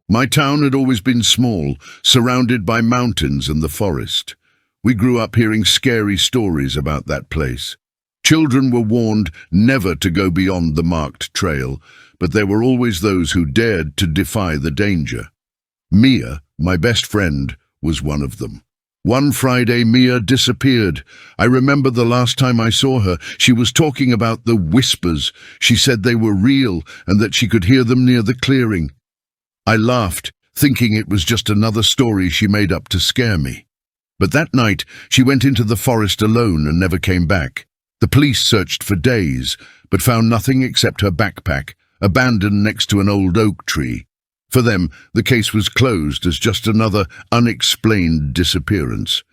My town had always been small, surrounded by mountains and the forest. We grew up hearing scary stories about that place. Children were warned never to go beyond the marked trail, but there were always those who dared to defy the danger. Mia, my best friend, was one of them. One Friday, Mia disappeared. I remember the last time I saw her, she was talking about the whispers. She said they were real and that she could hear them near the clearing. I laughed, thinking it was just another story she made up to scare me. But that night, she went into the forest alone and never came back. The police searched for days, but found nothing except her backpack, abandoned next to an old oak tree. For them, the case was closed as just another unexplained disappearance.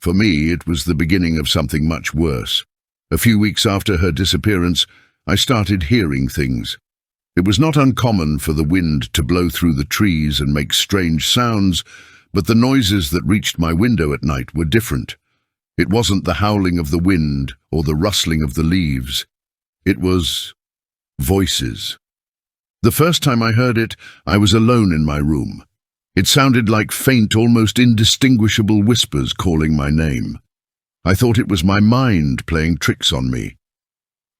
For me, it was the beginning of something much worse. A few weeks after her disappearance, I started hearing things. It was not uncommon for the wind to blow through the trees and make strange sounds, but the noises that reached my window at night were different. It wasn't the howling of the wind or the rustling of the leaves. It was voices. The first time I heard it, I was alone in my room. It sounded like faint, almost indistinguishable whispers calling my name. I thought it was my mind playing tricks on me.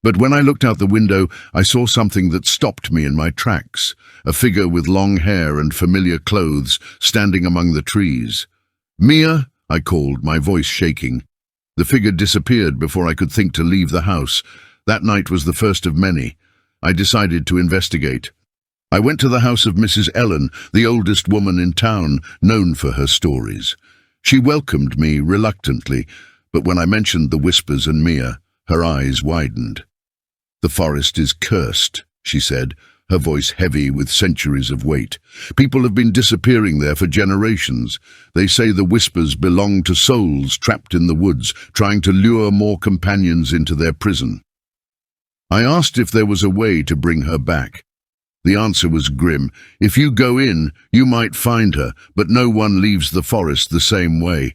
But when I looked out the window, I saw something that stopped me in my tracks, a figure with long hair and familiar clothes standing among the trees. "Mia," I called, my voice shaking. The figure disappeared before I could think to leave the house. That night was the first of many. I decided to investigate. I went to the house of Mrs. Ellen, the oldest woman in town, known for her stories. She welcomed me reluctantly, but when I mentioned the whispers and Mia, her eyes widened. "The forest is cursed," she said, her voice heavy with centuries of weight. "People have been disappearing there for generations. They say the whispers belong to souls trapped in the woods, trying to lure more companions into their prison." I asked if there was a way to bring her back. The answer was grim. "If you go in, you might find her, but no one leaves the forest the same way."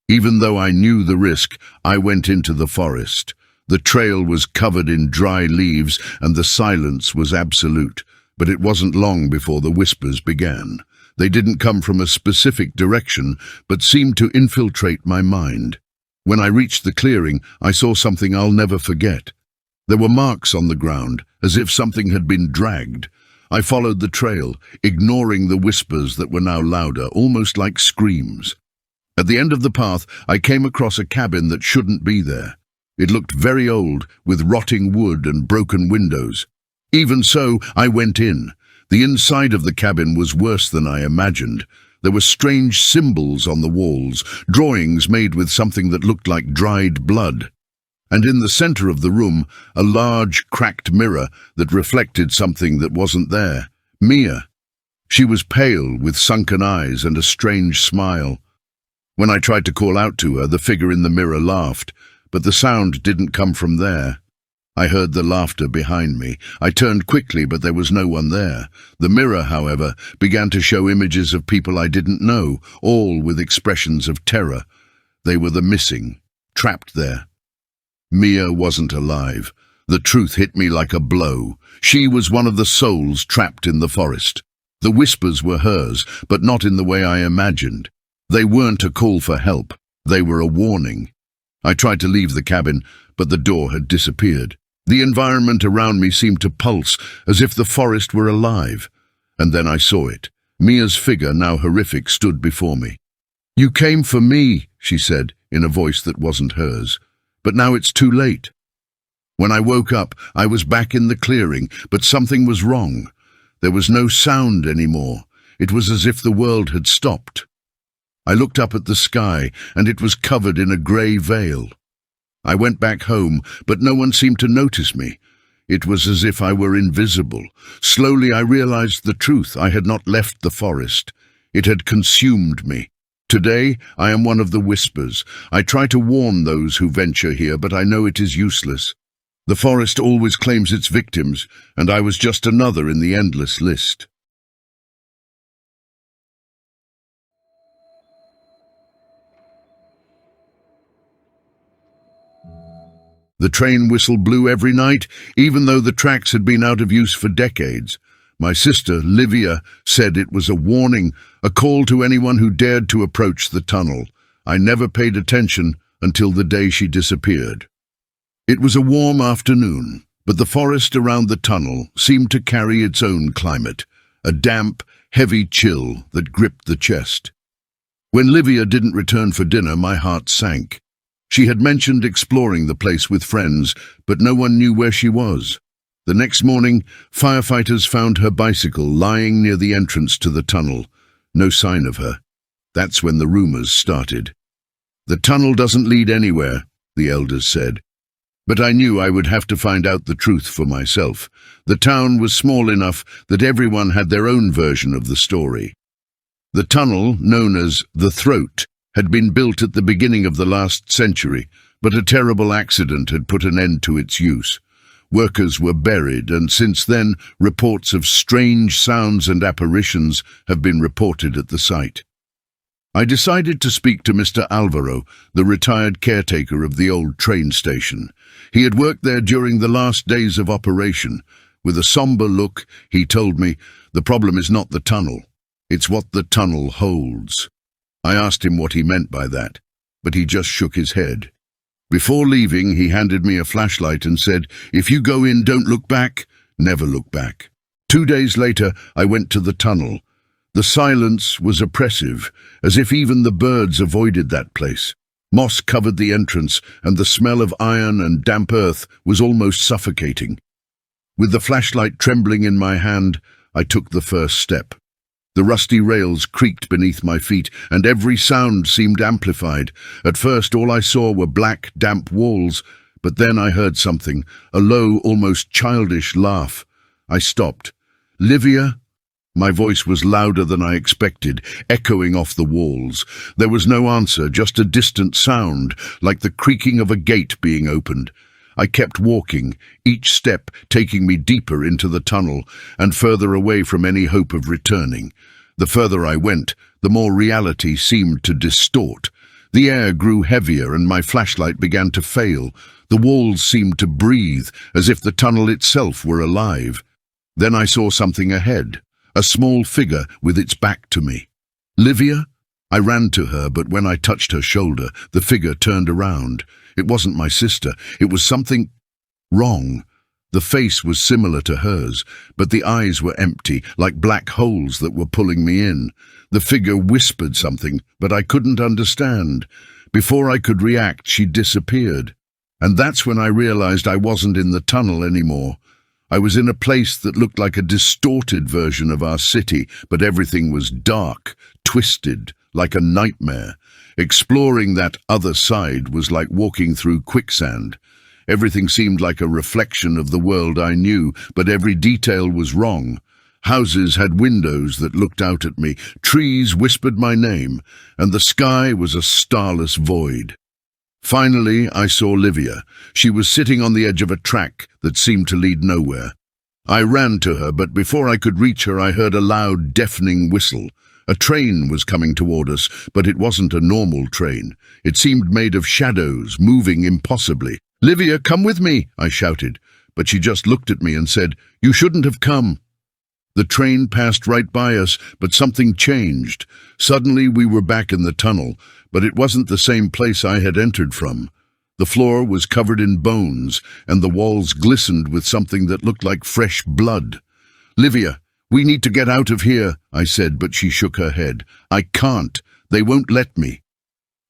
Even though I knew the risk, I went into the forest. The trail was covered in dry leaves and the silence was absolute, but it wasn't long before the whispers began. They didn't come from a specific direction, but seemed to infiltrate my mind. When I reached the clearing, I saw something I'll never forget. There were marks on the ground, as if something had been dragged. I followed the trail, ignoring the whispers that were now louder, almost like screams. At the end of the path, I came across a cabin that shouldn't be there. It looked very old, with rotting wood and broken windows. Even so, I went in. The inside of the cabin was worse than I imagined. There were strange symbols on the walls, drawings made with something that looked like dried blood. And in the center of the room, a large, cracked mirror that reflected something that wasn't there. Mia. She was pale, with sunken eyes and a strange smile. When I tried to call out to her, the figure in the mirror laughed, but the sound didn't come from there. I heard the laughter behind me. I turned quickly, but there was no one there. The mirror, however, began to show images of people I didn't know, all with expressions of terror. They were the missing, trapped there. Mia wasn't alive. The truth hit me like a blow. She was one of the souls trapped in the forest. The whispers were hers, but not in the way I imagined. They weren't a call for help. They were a warning. I tried to leave the cabin, but the door had disappeared. The environment around me seemed to pulse, as if the forest were alive. And then I saw it. Mia's figure, now horrific, stood before me. "You came for me," she said, in a voice that wasn't hers. "But now it's too late." When I woke up, I was back in the clearing, but something was wrong. There was no sound anymore. It was as if the world had stopped. I looked up at the sky, and it was covered in a grey veil. I went back home, but no one seemed to notice me. It was as if I were invisible. Slowly I realized the truth. I had not left the forest. It had consumed me. Today, I am one of the whispers. I try to warn those who venture here, but I know it is useless. The forest always claims its victims, and I was just another in the endless list. The train whistle blew every night, even though the tracks had been out of use for decades. My sister, Livia, said it was a warning, a call to anyone who dared to approach the tunnel. I never paid attention until the day she disappeared. It was a warm afternoon, but the forest around the tunnel seemed to carry its own climate, a damp, heavy chill that gripped the chest. When Livia didn't return for dinner, my heart sank. She had mentioned exploring the place with friends, but no one knew where she was. The next morning, firefighters found her bicycle lying near the entrance to the tunnel. No sign of her. That's when the rumors started. The tunnel doesn't lead anywhere, the elders said. But I knew I would have to find out the truth for myself. The town was small enough that everyone had their own version of the story. The tunnel, known as the Throat, had been built at the beginning of the last century, but a terrible accident had put an end to its use. Workers were buried, and since then, reports of strange sounds and apparitions have been reported at the site. I decided to speak to Mr. Alvaro, the retired caretaker of the old train station. He had worked there during the last days of operation. With a somber look, he told me, "The problem is not the tunnel. It's what the tunnel holds." I asked him what he meant by that, but he just shook his head. Before leaving, he handed me a flashlight and said, "If you go in, don't look back, never look back." 2 days later, I went to the tunnel. The silence was oppressive, as if even the birds avoided that place. Moss covered the entrance, and the smell of iron and damp earth was almost suffocating. With the flashlight trembling in my hand, I took the first step. The rusty rails creaked beneath my feet, and every sound seemed amplified. At first, all I saw were black, damp walls, but then I heard something, a low, almost childish laugh. I stopped. "Livia?" My voice was louder than I expected, echoing off the walls. There was no answer, just a distant sound, like the creaking of a gate being opened. I kept walking, each step taking me deeper into the tunnel and further away from any hope of returning. The further I went, the more reality seemed to distort. The air grew heavier and my flashlight began to fail. The walls seemed to breathe, as if the tunnel itself were alive. Then I saw something ahead, a small figure with its back to me. "Livia?" I ran to her, but when I touched her shoulder, the figure turned around. It wasn't my sister. It was something wrong. The face was similar to hers, but the eyes were empty, like black holes that were pulling me in. The figure whispered something, but I couldn't understand. Before I could react, she disappeared. And that's when I realized I wasn't in the tunnel anymore. I was in a place that looked like a distorted version of our city, but everything was dark, twisted, like a nightmare. Exploring that other side was like walking through quicksand. Everything seemed like a reflection of the world I knew, but every detail was wrong. Houses had windows that looked out at me, trees whispered my name, and the sky was a starless void. Finally, I saw Livia. She was sitting on the edge of a track that seemed to lead nowhere. I ran to her, but before I could reach her, I heard a loud, deafening whistle. A train was coming toward us, but it wasn't a normal train. It seemed made of shadows, moving impossibly. "Livia, come with me," I shouted, but she just looked at me and said, "You shouldn't have come." The train passed right by us, but something changed. Suddenly we were back in the tunnel, but it wasn't the same place I had entered from. The floor was covered in bones, and the walls glistened with something that looked like fresh blood. "Livia, we need to get out of here," I said, but she shook her head. "I can't. They won't let me."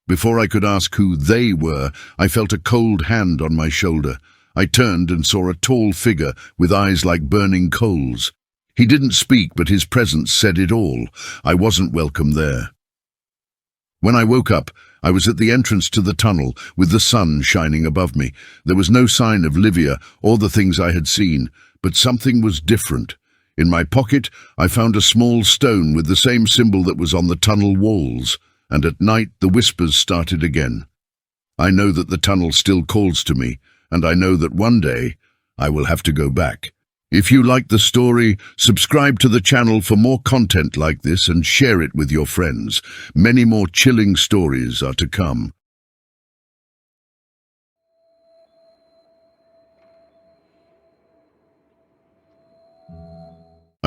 Before I could ask who they were, I felt a cold hand on my shoulder. I turned and saw a tall figure with eyes like burning coals. He didn't speak, but his presence said it all. I wasn't welcome there. When I woke up, I was at the entrance to the tunnel, with the sun shining above me. There was no sign of Livia or the things I had seen, but something was different. In my pocket, I found a small stone with the same symbol that was on the tunnel walls, and at night the whispers started again. I know that the tunnel still calls to me, and I know that one day I will have to go back. If you like the story, subscribe to the channel for more content like this and share it with your friends. Many more chilling stories are to come.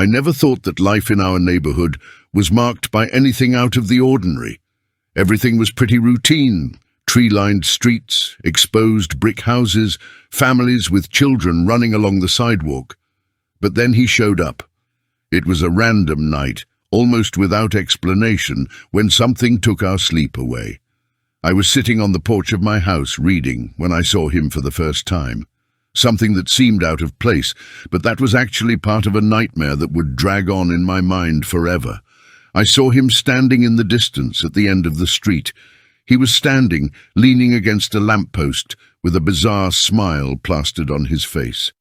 I never thought that life in our neighborhood was marked by anything out of the ordinary. Everything was pretty routine. Tree-lined streets, exposed brick houses, families with children running along the sidewalk. But then he showed up. It was a random night, almost without explanation, when something took our sleep away. I was sitting on the porch of my house reading when I saw him for the first time. Something that seemed out of place, but that was actually part of a nightmare that would drag on in my mind forever. I saw him standing in the distance at the end of the street. He was standing, leaning against a lamppost, with a bizarre smile plastered on his face.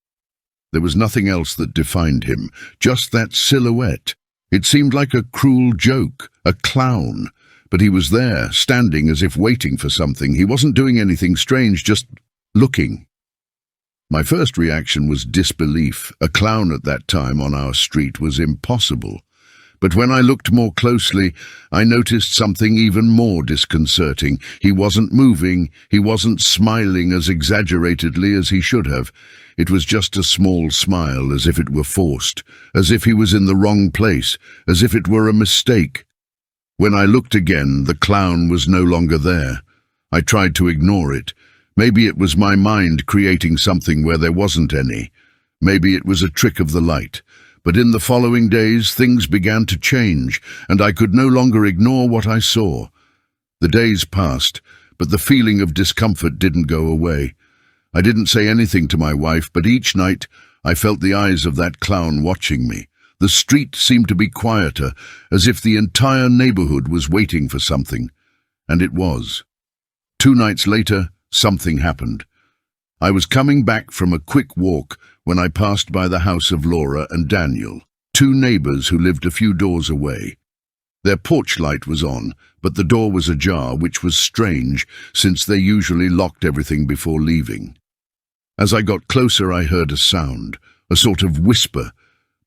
There was nothing else that defined him, just that silhouette. It seemed like a cruel joke, a clown. But he was there, standing as if waiting for something. He wasn't doing anything strange, just looking. My first reaction was disbelief. A clown at that time on our street was impossible. But when I looked more closely, I noticed something even more disconcerting. He wasn't moving, he wasn't smiling as exaggeratedly as he should have. It was just a small smile, as if it were forced, as if he was in the wrong place, as if it were a mistake. When I looked again, the clown was no longer there. I tried to ignore it. Maybe it was my mind creating something where there wasn't any. Maybe it was a trick of the light. But in the following days, things began to change, and I could no longer ignore what I saw. The days passed, but the feeling of discomfort didn't go away. I didn't say anything to my wife, but each night I felt the eyes of that clown watching me. The street seemed to be quieter, as if the entire neighborhood was waiting for something. And it was. 2 nights later, something happened. I was coming back from a quick walk when I passed by the house of Laura and Daniel, 2 neighbors who lived a few doors away. Their porch light was on, but the door was ajar, which was strange, since they usually locked everything before leaving. As I got closer, I heard a sound, a sort of whisper,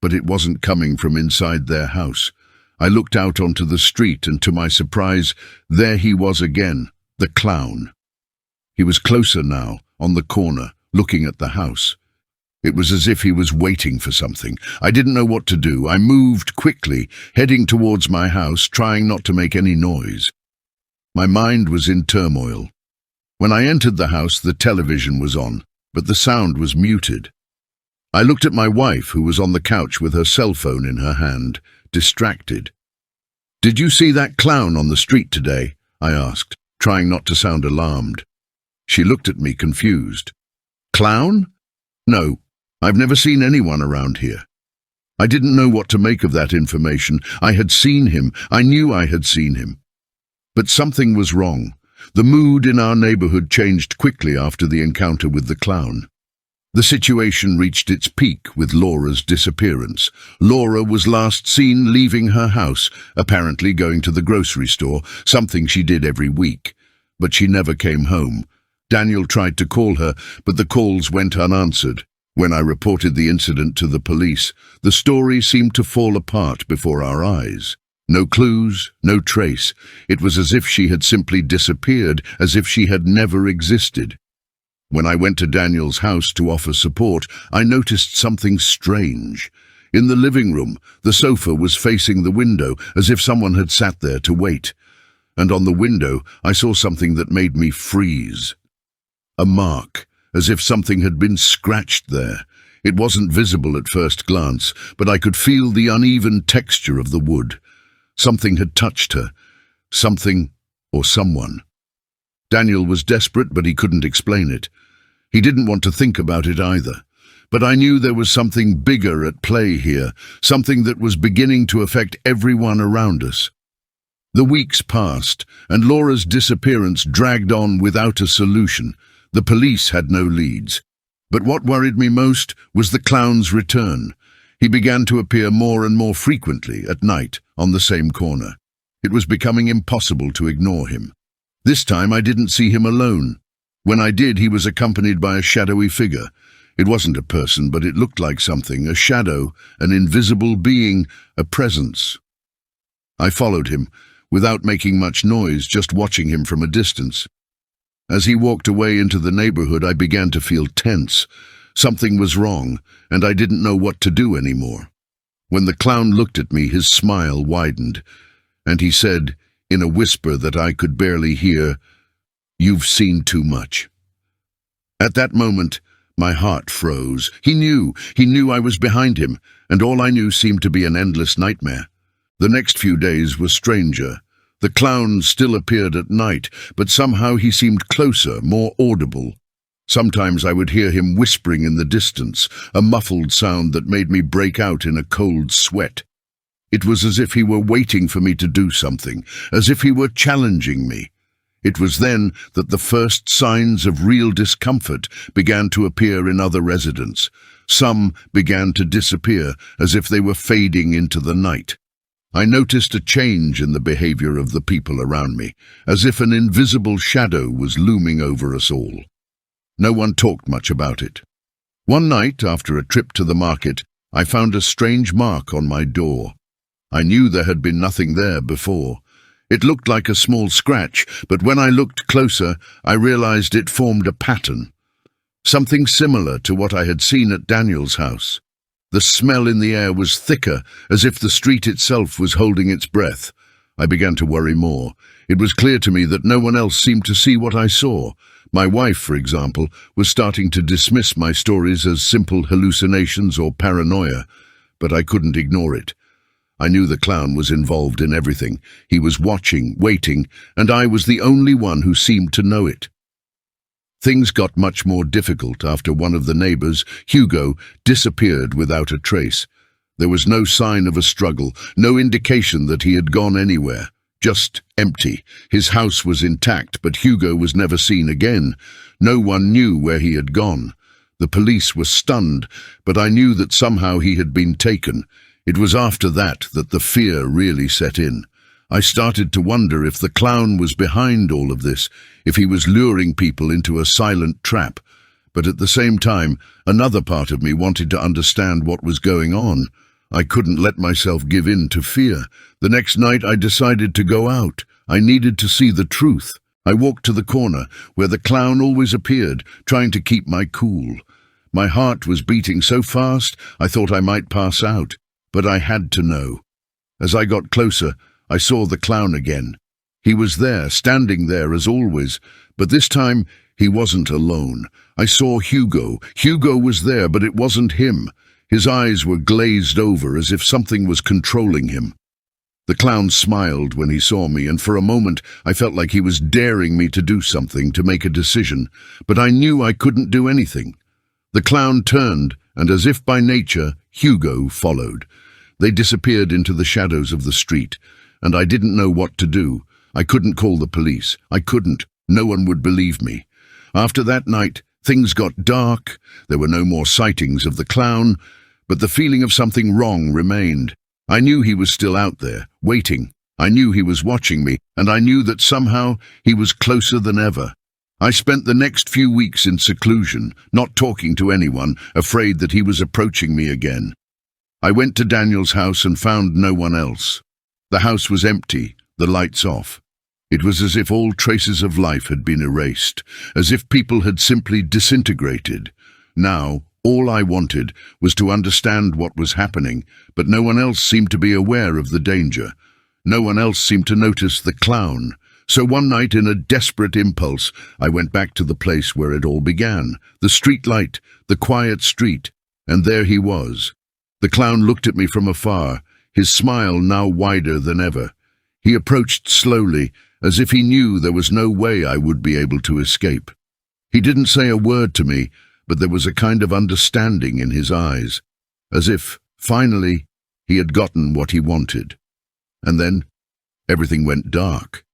but it wasn't coming from inside their house. I looked out onto the street, and to my surprise, there he was again, the clown. He was closer now, on the corner, looking at the house. It was as if he was waiting for something. I didn't know what to do. I moved quickly, heading towards my house, trying not to make any noise. My mind was in turmoil. When I entered the house, the television was on, but the sound was muted. I looked at my wife, who was on the couch with her cell phone in her hand, distracted. "Did you see that clown on the street today?" I asked, trying not to sound alarmed. She looked at me confused. "Clown? No, I've never seen anyone around here." I didn't know what to make of that information. I had seen him. I knew I had seen him. But something was wrong. The mood in our neighborhood changed quickly after the encounter with the clown. The situation reached its peak with Laura's disappearance. Laura was last seen leaving her house, apparently going to the grocery store, something she did every week. But she never came home. Daniel tried to call her, but the calls went unanswered. When I reported the incident to the police, the story seemed to fall apart before our eyes. No clues, no trace. It was as if she had simply disappeared, as if she had never existed. When I went to Daniel's house to offer support, I noticed something strange. In the living room, the sofa was facing the window, as if someone had sat there to wait. And on the window, I saw something that made me freeze. A mark, as if something had been scratched there. It wasn't visible at first glance, but I could feel the uneven texture of the wood. Something had touched her. Something or someone. Daniel was desperate, but he couldn't explain it. He didn't want to think about it either. But I knew there was something bigger at play here, something that was beginning to affect everyone around us. The weeks passed, and Laura's disappearance dragged on without a solution. The police had no leads. But what worried me most was the clown's return. He began to appear more and more frequently at night on the same corner. It was becoming impossible to ignore him. This time I didn't see him alone. When I did, he was accompanied by a shadowy figure. It wasn't a person, but it looked like something, a shadow, an invisible being, a presence. I followed him, without making much noise, just watching him from a distance. As he walked away into the neighborhood, I began to feel tense. Something was wrong, and I didn't know what to do anymore. When the clown looked at me, his smile widened, and he said, in a whisper that I could barely hear, "You've seen too much." At that moment, my heart froze. He knew I was behind him, and all I knew seemed to be an endless nightmare. The next few days were stranger. The clown still appeared at night, but somehow he seemed closer, more audible. Sometimes I would hear him whispering in the distance, a muffled sound that made me break out in a cold sweat. It was as if he were waiting for me to do something, as if he were challenging me. It was then that the first signs of real discomfort began to appear in other residents. Some began to disappear, as if they were fading into the night. I noticed a change in the behavior of the people around me, as if an invisible shadow was looming over us all. No one talked much about it. One night, after a trip to the market, I found a strange mark on my door. I knew there had been nothing there before. It looked like a small scratch, but when I looked closer, I realized it formed a pattern. Something similar to what I had seen at Daniel's house. The smell in the air was thicker, as if the street itself was holding its breath. I began to worry more. It was clear to me that no one else seemed to see what I saw. My wife, for example, was starting to dismiss my stories as simple hallucinations or paranoia, but I couldn't ignore it. I knew the clown was involved in everything. He was watching, waiting, and I was the only one who seemed to know it. Things got much more difficult after one of the neighbors, Hugo, disappeared without a trace. There was no sign of a struggle, no indication that he had gone anywhere. Just empty. His house was intact, but Hugo was never seen again. No one knew where he had gone. The police were stunned, but I knew that somehow he had been taken. It was after that that the fear really set in. I started to wonder if the clown was behind all of this, if he was luring people into a silent trap. But at the same time, another part of me wanted to understand what was going on. I couldn't let myself give in to fear. The next night I decided to go out. I needed to see the truth. I walked to the corner, where the clown always appeared, trying to keep my cool. My heart was beating so fast I thought I might pass out, but I had to know. As I got closer, I saw the clown again. He was there, standing there as always, but this time he wasn't alone. I saw Hugo. Hugo was there, but it wasn't him. His eyes were glazed over as if something was controlling him. The clown smiled when he saw me, and for a moment I felt like he was daring me to do something, to make a decision, but I knew I couldn't do anything. The clown turned, and as if by nature, Hugo followed. They disappeared into the shadows of the street, and I didn't know what to do. I couldn't call the police. I couldn't. No one would believe me. After that night, things got dark. There were no more sightings of the clown, but the feeling of something wrong remained. I knew he was still out there, waiting. I knew he was watching me, and I knew that somehow he was closer than ever. I spent the next few weeks in seclusion, not talking to anyone, afraid that he was approaching me again. I went to Daniel's house and found no one else. The house was empty, the lights off. It was as if all traces of life had been erased, as if people had simply disintegrated. Now, all I wanted was to understand what was happening, but no one else seemed to be aware of the danger. No one else seemed to notice the clown. So one night, in a desperate impulse, I went back to the place where it all began, the street light, the quiet street, and there he was. The clown looked at me from afar, his smile now wider than ever. He approached slowly, as if he knew there was no way I would be able to escape. He didn't say a word to me, but there was a kind of understanding in his eyes, as if, finally, he had gotten what he wanted. And then, everything went dark.